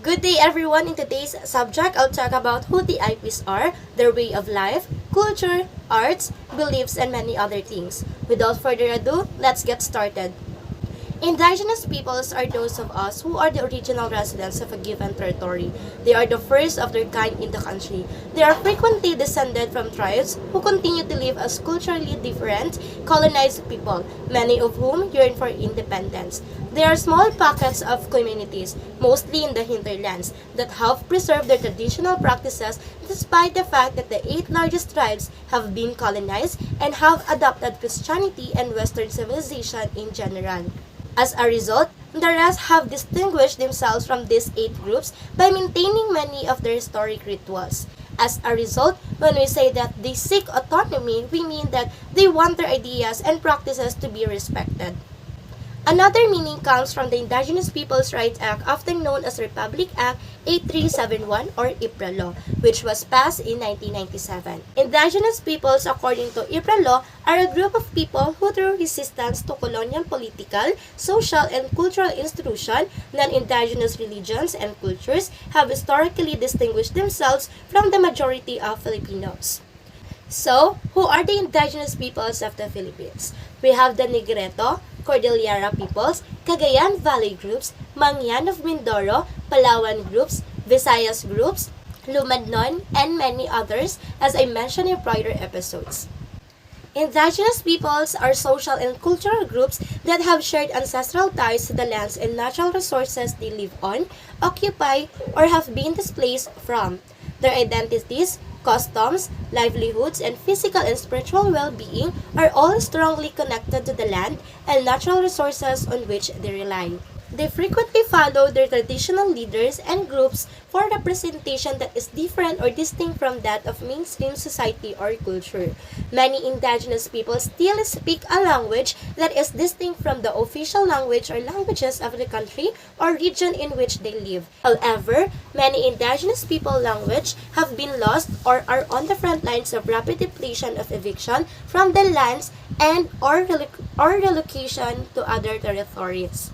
Good day everyone. In today's subject, I'll talk about who the IPs are, their way of life, culture, arts, beliefs, and many other things. Without further ado, let's get started. Indigenous peoples are those of us who are the original residents of a given territory. They are the first of their kind in the country. They are frequently descended from tribes who continue to live as culturally different, colonized people, many of whom yearn for independence. There are small pockets of communities, mostly in the hinterlands, that have preserved their traditional practices despite the fact that the 8 largest tribes have been colonized and have adopted Christianity and Western civilization in general. As a result, the rest have distinguished themselves from these 8 groups by maintaining many of their historic rituals. As a result, when we say that they seek autonomy, we mean that they want their ideas and practices to be respected. Another meaning comes from the Indigenous Peoples' Rights Act, often known as Republic Act 8371 or IPRA Law, which was passed in 1997. Indigenous peoples, according to IPRA Law, are a group of people who, through resistance to colonial political, social, and cultural institutions, non-indigenous religions and cultures, have historically distinguished themselves from the majority of Filipinos. So, who are the indigenous peoples of the Philippines? We have the Negreto, Cordillera peoples, Cagayan Valley groups, Mangyan of Mindoro, Palawan groups, Visayas groups, Lumadnon, and many others, as I mentioned in prior episodes. Indigenous peoples are social and cultural groups that have shared ancestral ties to the lands and natural resources they live on, occupy, or have been displaced from. Their identities, customs, livelihoods, and physical and spiritual well-being are all strongly connected to the land and natural resources on which they rely. They frequently follow their traditional leaders and groups for representation that is different or distinct from that of mainstream society or culture. Many indigenous people still speak a language that is distinct from the official language or languages of the country or region in which they live. However, many indigenous people language have been lost or are on the front lines of rapid depletion of eviction from the lands and or relocation to other territories.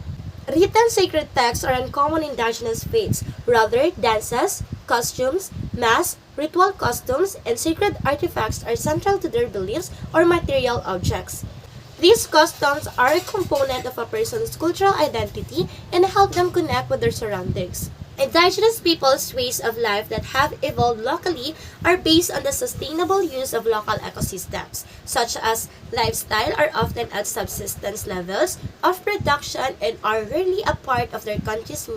Written sacred texts are uncommon indigenous faiths. Rather, dances, costumes, mass, ritual costumes, and sacred artifacts are central to their beliefs or material objects. These customs are a component of a person's cultural identity and help them connect with their surroundings. Indigenous people's ways of life that have evolved locally are based on the sustainable use of local ecosystems, such as lifestyle are often at subsistence levels of production and are rarely a part of their country's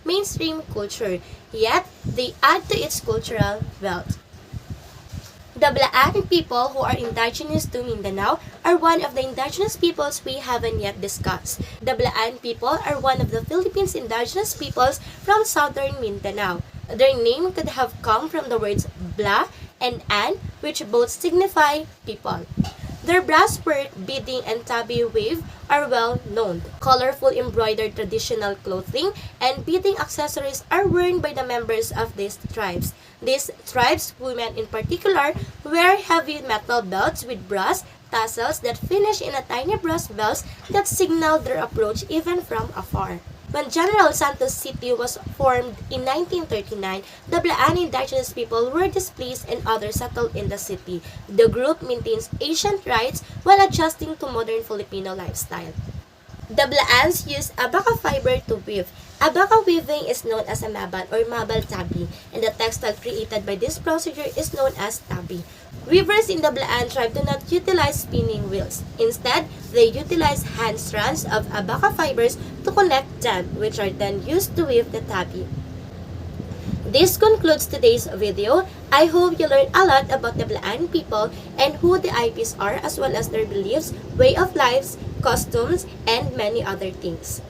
mainstream culture, yet they add to its cultural wealth. The Blaan people, who are indigenous to Mindanao, are one of the indigenous peoples we haven't yet discussed. The Blaan people are one of the Philippines' indigenous peoples from southern Mindanao. Their name could have come from the words Bla and An, which both signify people. Their brass work, beading, and tabi wave are well known. Colorful embroidered traditional clothing and beading accessories are worn by the members of these tribes. These tribes, women in particular, wear heavy metal belts with brass tassels that finish in a tiny brass bells that signal their approach even from afar. When General Santos City was formed in 1939, the Blaan indigenous people were displaced and others settled in the city. The group maintains ancient rites while adjusting to modern Filipino lifestyle. The Blaans use abaca fiber to weave. Abaca weaving is known as a mabal or mabal tabi, and the textile created by this procedure is known as tabi. Weavers in the Blaan tribe do not utilize spinning wheels. Instead, they utilize hand strands of abaca fibers to connect them, which are then used to weave the tabi. This concludes today's video. I hope you learned a lot about the Blaan people and who the IPs are, as well as their beliefs, way of lives, customs, and many other things.